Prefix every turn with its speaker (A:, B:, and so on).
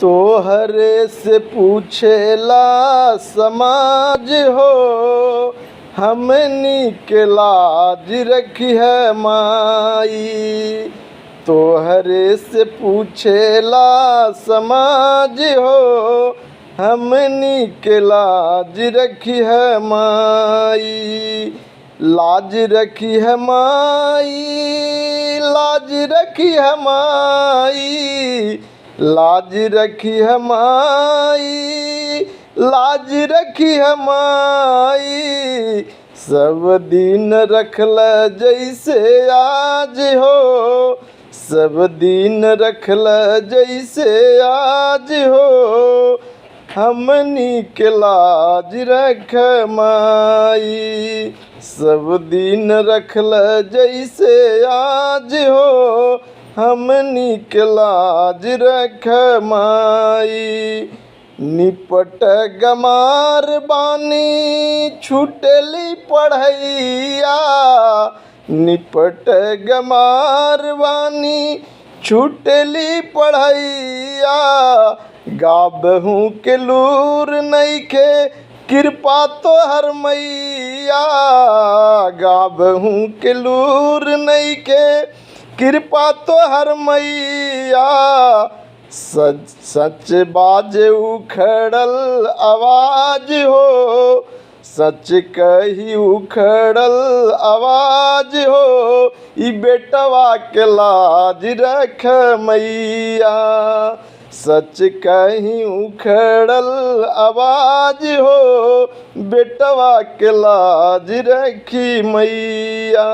A: तोहरे से पूछेला समाज हो, हमनी के लाज रखी है माई। तोहरे से पूछेला समाज हो, हमनी के लाज रखी है माई। लाज रखी है माई, लाज रखी है माई, लाज रखी है माई, लाज रखी है माई। सब दिन रखल जैसे आज हो, सब दिन रखल जैसे आज हो, हमनी के लाज रख माई। सब दिन रखल जैसे आज हो, हमनी के लाज रख माई। निपट गमार बानी छूटली पढ़ैया, निपट गमार बानी छूटली पढ़ैया। गाबहू के लूर नइखे कृपा तोहर मैया, गाबहू के लूर नइखे कृपा तोहर मैया। सच सच बाजे उखड़ल आवाज हो, सच कही उखड़ल आवाज हो। ई बेटवा के लाज रख मैया, सच कही उखड़ल आवाज हो, बेटवा के लाज रखी मैया।